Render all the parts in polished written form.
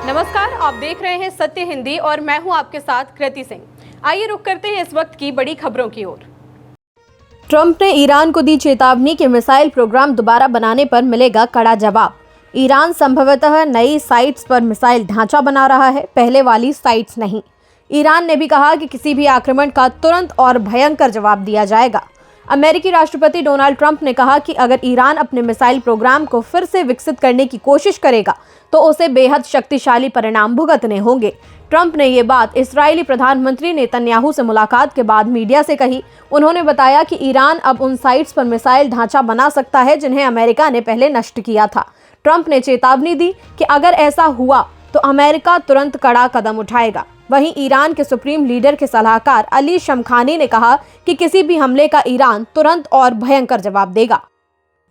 नमस्कार, आप देख रहे हैं सत्य हिंदी और मैं हूं आपके साथ कृति सिंह। आइए रुक करते हैं इस वक्त की बड़ी खबरों की ओर। ट्रंप ने ईरान को दी चेतावनी कि मिसाइल प्रोग्राम दोबारा बनाने पर मिलेगा कड़ा जवाब। ईरान संभवतः नई साइट्स पर मिसाइल ढांचा बना रहा है, पहले वाली साइट्स नहीं। ईरान ने भी कहा कि किसी भी आक्रमण का तुरंत और भयंकर जवाब दिया जाएगा। अमेरिकी राष्ट्रपति डोनाल्ड ट्रंप ने कहा कि अगर ईरान अपने मिसाइल प्रोग्राम को फिर से विकसित करने की कोशिश करेगा तो उसे बेहद शक्तिशाली परिणाम भुगतने होंगे। ट्रंप ने ये बात इस्राएली प्रधानमंत्री नेतन्याहू से मुलाकात के बाद मीडिया से कही। उन्होंने बताया कि ईरान अब उन साइट्स पर मिसाइल ढांचा बना सकता है जिन्हें अमेरिका ने पहले नष्ट किया था। ट्रंप ने चेतावनी दी कि अगर ऐसा हुआ तो अमेरिका तुरंत कड़ा कदम उठाएगा। वहीं ईरान के सुप्रीम लीडर के सलाहकार अली शमखानी ने कहा कि किसी भी हमले का ईरान तुरंत और भयंकर जवाब देगा।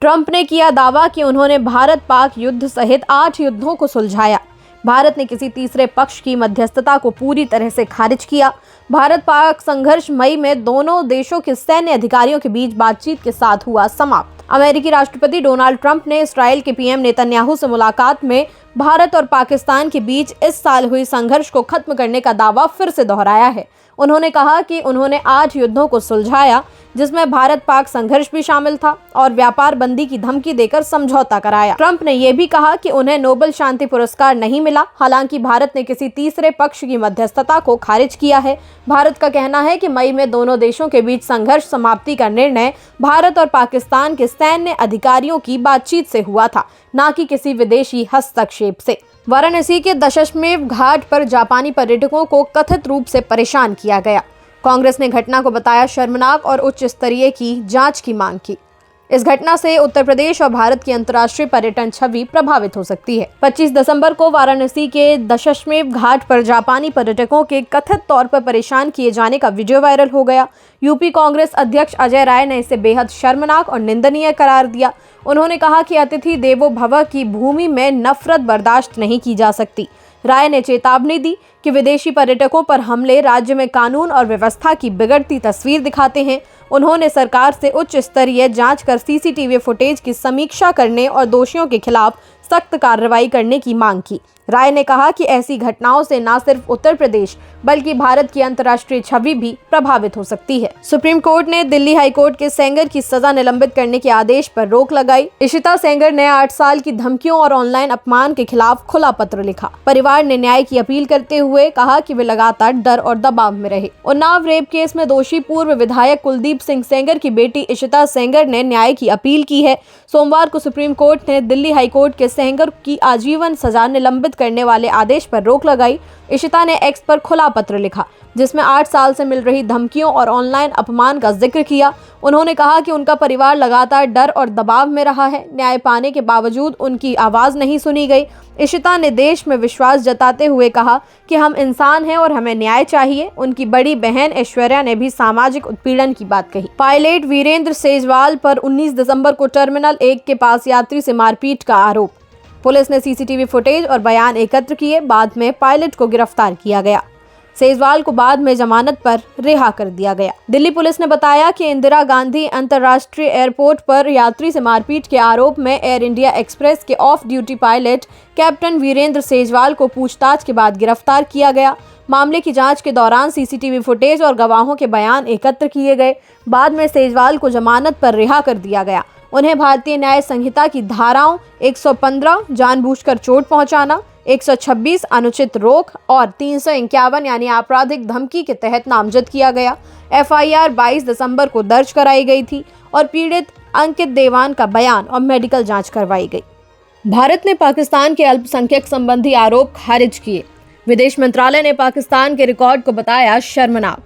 ट्रंप ने किया दावा कि उन्होंने भारत पाक युद्ध सहित 8 युद्धों को सुलझाया। भारत ने किसी तीसरे पक्ष की मध्यस्थता को पूरी तरह से खारिज किया। भारत पाक संघर्ष मई में दोनों देशों के सैन्य अधिकारियों के बीच बातचीत के साथ हुआ समाप्त। अमेरिकी राष्ट्रपति डोनाल्ड ट्रंप ने इस्राएल के पीएम नेतन्याहू से मुलाकात में भारत और पाकिस्तान के बीच इस साल हुई संघर्ष को खत्म करने का दावा फिर से दोहराया है। उन्होंने कहा कि उन्होंने 8 युद्धों को सुलझाया, जिसमें भारत पाक संघर्ष भी शामिल था, और व्यापार बंदी की धमकी देकर समझौता कराया। ट्रंप ने यह भी कहा कि उन्हें नोबेल शांति पुरस्कार नहीं मिला। हालांकि भारत ने किसी तीसरे पक्ष की मध्यस्थता को खारिज किया है। भारत का कहना है कि मई में दोनों देशों के बीच संघर्ष समाप्ति का निर्णय भारत और पाकिस्तान के सैन्य अधिकारियों की बातचीत से हुआ था, न कि किसी विदेशी हस्तक्षेप से। वाराणसी के दशाश्वमेध घाट पर जापानी पर्यटकों को कथित रूप से परेशान किया गया। कांग्रेस ने घटना को बताया शर्मनाक और उच्च स्तरीय की जांच की मांग की। इस घटना से उत्तर प्रदेश और भारत की अंतर्राष्ट्रीय पर्यटन छवि प्रभावित हो सकती है। 25 दिसंबर को वाराणसी के दशाश्वमेध घाट पर जापानी पर्यटकों के कथित तौर पर परेशान किए जाने का वीडियो वायरल हो गया। यूपी कांग्रेस अध्यक्ष अजय राय ने इसे बेहद शर्मनाक और निंदनीय करार दिया। उन्होंने कहा कि अतिथि देवो भव की भूमि में नफरत बर्दाश्त नहीं की जा सकती। राय ने चेतावनी दी कि विदेशी पर्यटकों पर हमले राज्य में कानून और व्यवस्था की बिगड़ती तस्वीर दिखाते हैं। उन्होंने सरकार से उच्च स्तरीय जांच कर सीसीटीवी फुटेज की समीक्षा करने और दोषियों के खिलाफ सख्त कार्रवाई करने की मांग की। राय ने कहा कि ऐसी घटनाओं से न सिर्फ उत्तर प्रदेश बल्कि भारत की अंतर्राष्ट्रीय छवि भी प्रभावित हो सकती है। सुप्रीम कोर्ट ने दिल्ली हाई कोर्ट के सेंगर की सजा निलंबित करने के आदेश पर रोक लगाई। इशिता सेंगर ने 8 साल की धमकियों और ऑनलाइन अपमान के खिलाफ खुला पत्र लिखा। परिवार ने न्याय की अपील करते हुए कहा कि वे लगातार डर और दबाव में रहे। उन्नाव रेप केस में दोषी पूर्व विधायक कुलदीप सिंह सेंगर की बेटी इशिता सेंगर ने न्याय की अपील की है। सोमवार को सुप्रीम कोर्ट ने दिल्ली हाई कोर्ट के सेंगर की आजीवन सजा निलंबित करने वाले आदेश पर रोक लगाई। इशिता ने एक्स पर खुला पत्र लिखा, जिसमें 8 साल से मिल रही धमकियों और ऑनलाइन अपमान का जिक्र किया। उन्होंने कहा कि उनका परिवार लगातार डर और दबाव में रहा है। न्याय पाने के बावजूद उनकी आवाज नहीं सुनी गई। इशिता ने देश में विश्वास जताते हुए कहा कि हम इंसान हैं और हमें न्याय चाहिए। उनकी बड़ी बहन ऐश्वर्या ने भी सामाजिक उत्पीड़न की बात कही। पायलट वीरेंद्र सेजवाल पर 19 दिसंबर को टर्मिनल 1 के पास यात्री से मारपीट का आरोप। पुलिस ने सीसीटीवी फुटेज और बयान एकत्र किए। बाद में पायलट को गिरफ्तार किया गया। सेजवाल को बाद में जमानत पर रिहा कर दिया गया। दिल्ली पुलिस ने बताया कि इंदिरा गांधी अंतर्राष्ट्रीय एयरपोर्ट पर यात्री से मारपीट के आरोप में एयर इंडिया एक्सप्रेस के off duty pilot captain Virendra Sejwal को पूछताछ के बाद गिरफ्तार किया गया। मामले की जांच के दौरान सीसीटीवी फुटेज और गवाहों के बयान एकत्र किए गए। बाद में सेजवाल को जमानत पर रिहा कर दिया गया। उन्हें भारतीय न्याय संहिता की धाराओं 115 जानबूझकर चोट पहुंचाना, 126 अनुचित रोक और 351 यानी आपराधिक धमकी के तहत नामजद किया गया। एफआईआर 22 दिसंबर को दर्ज कराई गई थी और पीड़ित अंकित देवान का बयान और मेडिकल जांच करवाई गई। भारत ने पाकिस्तान के अल्पसंख्यक संबंधी आरोप खारिज किए। विदेश मंत्रालय ने पाकिस्तान के रिकॉर्ड को बताया शर्मनाक।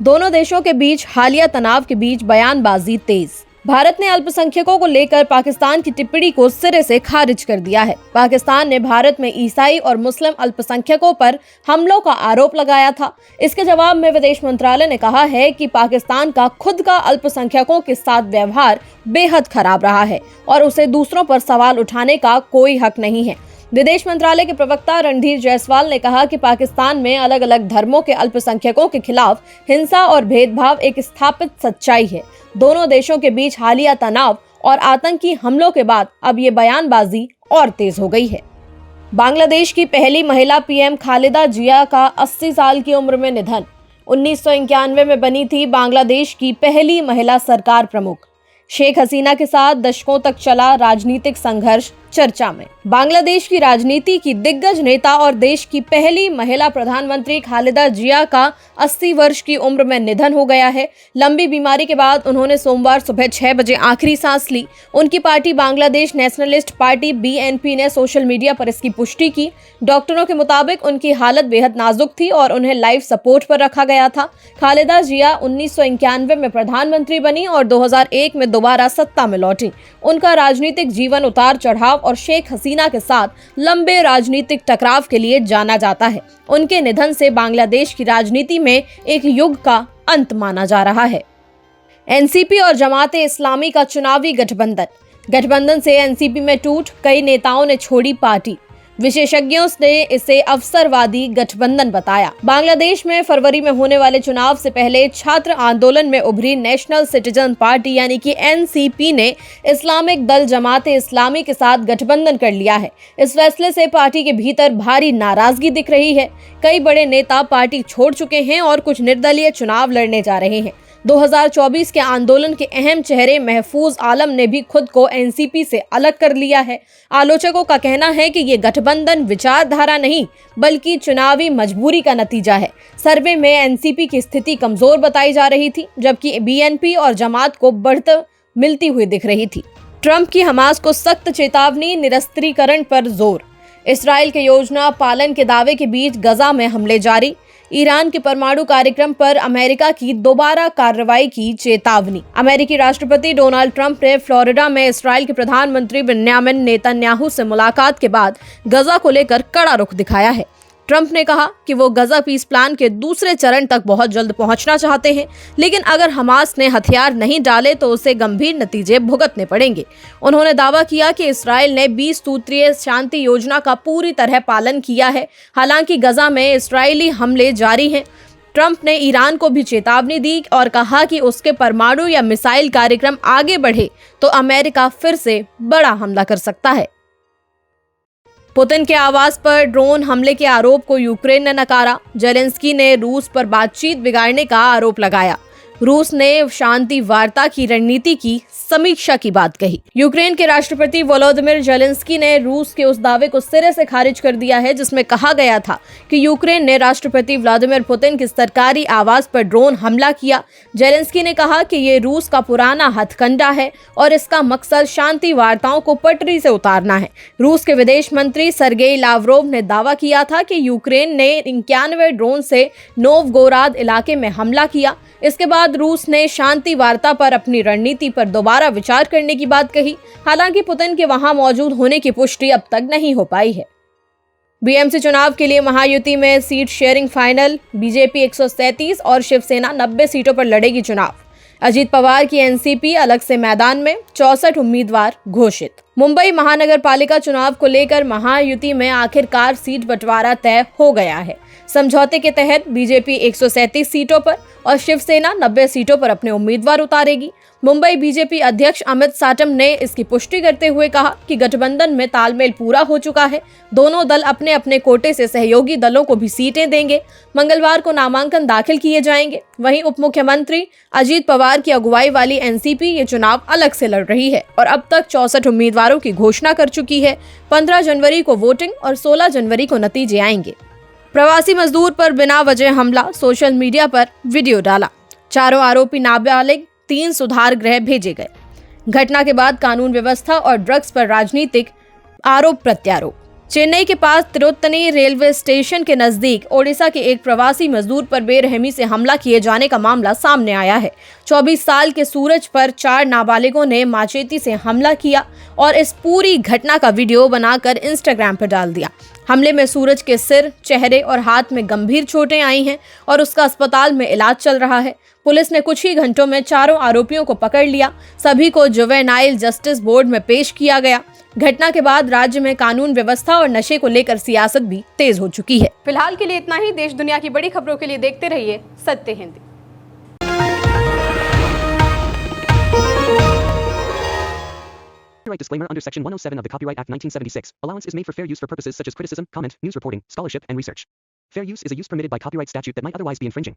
दोनों देशों के बीच हालिया तनाव के बीच बयानबाजी तेज। भारत ने अल्पसंख्यकों को लेकर पाकिस्तान की टिप्पणी को सिरे से खारिज कर दिया है। पाकिस्तान ने भारत में ईसाई और मुस्लिम अल्पसंख्यकों पर हमलों का आरोप लगाया था। इसके जवाब में विदेश मंत्रालय ने कहा है कि पाकिस्तान का खुद का अल्पसंख्यकों के साथ व्यवहार बेहद खराब रहा है और उसे दूसरों पर सवाल उठाने का कोई हक नहीं है। विदेश मंत्रालय के प्रवक्ता रणधीर जायसवाल ने कहा कि पाकिस्तान में अलग अलग धर्मों के अल्पसंख्यकों के खिलाफ हिंसा और भेदभाव एक स्थापित सच्चाई है। दोनों देशों के बीच हालिया तनाव और आतंकी हमलों के बाद अब ये बयानबाजी और तेज हो गई है। बांग्लादेश की पहली महिला पीएम खालिदा जिया का 80 साल की उम्र में निधन। 1991 में बनी थी बांग्लादेश की पहली महिला सरकार प्रमुख। शेख हसीना के साथ दशकों तक चला राजनीतिक संघर्ष चर्चा में। बांग्लादेश की राजनीति की दिग्गज नेता और देश की पहली महिला प्रधानमंत्री खालिदा जिया का 80 वर्ष की उम्र में निधन हो गया है। लंबी बीमारी के बाद उन्होंने सोमवार सुबह 6 बजे आखिरी सांस ली। उनकी party Bangladesh nationalist party BNP ने सोशल मीडिया पर इसकी पुष्टि की। डॉक्टरों के मुताबिक उनकी हालत बेहद नाजुक थी और उन्हें लाइफ सपोर्ट पर रखा गया था। खालिदा जिया 1991 में प्रधानमंत्री बनी और 2001 में दोबारा सत्ता में लौटी। उनका राजनीतिक जीवन उतार चढ़ाव और शेख हसीना के साथ लंबे राजनीतिक टकराव के लिए जाना जाता है। उनके निधन से बांग्लादेश की राजनीति में एक युग का अंत माना जा रहा है। एनसीपी और जमाते इस्लामी का चुनावी गठबंधन से एनसीपी में टूट, कई नेताओं ने छोड़ी पार्टी। विशेषज्ञों ने इसे अवसरवादी गठबंधन बताया। बांग्लादेश में फरवरी में होने वाले चुनाव से पहले छात्र आंदोलन में उभरी नेशनल सिटीजन पार्टी यानी कि एनसीपी ने इस्लामिक दल जमाते इस्लामी के साथ गठबंधन कर लिया है। इस फैसले से पार्टी के भीतर भारी नाराजगी दिख रही है। कई बड़े नेता पार्टी छोड़ चुके हैं और कुछ निर्दलीय चुनाव लड़ने जा रहे हैं। 2024 के आंदोलन के अहम चेहरे महफूज आलम ने भी खुद को एनसीपी से अलग कर लिया है। आलोचकों का कहना है कि ये गठबंधन विचारधारा नहीं बल्कि चुनावी मजबूरी का नतीजा है। सर्वे में एनसीपी की स्थिति कमजोर बताई जा रही थी, जबकि बीएनपी और जमात को बढ़त मिलती हुई दिख रही थी। ट्रंप की हमास को सख्त चेतावनी, निरस्त्रीकरण पर जोर। इसराइल के योजना पालन के दावे के बीच गजा में हमले जारी। ईरान के परमाणु कार्यक्रम पर अमेरिका की दोबारा कार्रवाई की चेतावनी। अमेरिकी राष्ट्रपति डोनाल्ड ट्रंप ने फ्लोरिडा में इसराइल के प्रधानमंत्री बेंजामिन नेतन्याहू से मुलाकात के बाद गजा को लेकर कड़ा रुख दिखाया है। ट्रंप ने कहा कि वो गजा पीस प्लान के दूसरे चरण तक बहुत जल्द पहुंचना चाहते हैं, लेकिन अगर हमास ने हथियार नहीं डाले तो उसे गंभीर नतीजे भुगतने पड़ेंगे। उन्होंने दावा किया कि इसराइल ने 20 सूत्रीय शांति योजना का पूरी तरह पालन किया है। हालांकि गजा में इसराइली हमले जारी हैं। ट्रंप ने ईरान को भी चेतावनी दी और कहा कि उसके परमाणु या मिसाइल कार्यक्रम आगे बढ़े तो अमेरिका फिर से बड़ा हमला कर सकता है। पुतिन के आवास पर ड्रोन हमले के आरोप को यूक्रेन ने नकारा। जेलेंस्की ने रूस पर बातचीत बिगाड़ने का आरोप लगाया। रूस ने शांति वार्ता की रणनीति की समीक्षा की बात कही। यूक्रेन के राष्ट्रपति वोलोदिमिर जेलेंस्की ने रूस के उस दावे को सिरे से खारिज कर दिया है जिसमें कहा गया था कि यूक्रेन ने राष्ट्रपति व्लादिमीर पुतिन के सरकारी आवास पर ड्रोन हमला किया। जेलेंस्की ने कहा कि ये रूस का पुराना हथकंडा है और इसका मकसद शांति वार्ताओं को पटरी से उतारना है। रूस के विदेश मंत्री सर्गेई लावरोव ने दावा किया था कि यूक्रेन ने 91 ड्रोन से नोवगोराद इलाके में हमला किया। इसके बाद रूस ने शांति वार्ता पर अपनी रणनीति पर दोबारा विचार करने की बात कही। हालांकि पुतिन के वहां मौजूद होने की पुष्टि अब तक नहीं हो पाई है। बीएमसी चुनाव के लिए महायुति में सीट शेयरिंग फाइनल। बीजेपी 137 और शिवसेना 90 सीटों पर लड़ेगी चुनाव। अजीत पवार की एनसीपी अलग से मैदान में, 64 उम्मीदवार घोषित। मुंबई महानगर पालिका चुनाव को लेकर महायुति में आखिरकार सीट बंटवारा तय हो गया है। समझौते के तहत बीजेपी 137 सीटों पर और शिवसेना 90 सीटों पर अपने उम्मीदवार उतारेगी। मुंबई बीजेपी अध्यक्ष अमित साटम ने इसकी पुष्टि करते हुए कहा कि गठबंधन में तालमेल पूरा हो चुका है। दोनों दल अपने अपने कोटे से सहयोगी दलों को भी सीटें देंगे। मंगलवार को नामांकन दाखिल किए जाएंगे। वहीं उप मुख्यमंत्री अजीत पवार की अगुवाई वाली एनसीपी ये चुनाव अलग से लड़ रही है और अब तक 64 उम्मीदवारों की घोषणा कर चुकी है। 15 जनवरी को वोटिंग और 16 जनवरी को नतीजे आएंगे। प्रवासी मजदूर पर बिना वजह हमला, सोशल मीडिया पर वीडियो डाला। चारों आरोपी नाबालिग, 3 सुधार गृह भेजे गए। घटना के बाद कानून व्यवस्था और ड्रग्स पर राजनीतिक आरोप प्रत्यारोप। चेन्नई के पास तिरुत्तनी रेलवे स्टेशन के नजदीक ओडिशा के एक प्रवासी मजदूर पर बेरहमी से हमला किए जाने का मामला सामने आया है। 24 साल के सूरज पर 4 नाबालिगों ने माचेती से हमला किया और इस पूरी घटना का वीडियो बनाकर इंस्टाग्राम पर डाल दिया। हमले में सूरज के सिर, चेहरे और हाथ में गंभीर चोटें आई हैं और उसका अस्पताल में इलाज चल रहा है। पुलिस ने कुछ ही घंटों में चारों आरोपियों को पकड़ लिया। सभी को जुवेनाइल जस्टिस बोर्ड में पेश किया गया। घटना के बाद राज्य में कानून व्यवस्था और नशे को लेकर सियासत भी तेज हो चुकी है। फिलहाल के लिए इतना ही। देश दुनिया की बड़ी खबरों के लिए देखते रहिए सत्य Hindi. Copyright disclaimer under Section 107 of the Copyright Act 1976. Allowance is made for fair use for purposes such as criticism, comment, news reporting, scholarship, and research. Fair use is a use permitted by copyright statute that might otherwise be infringing.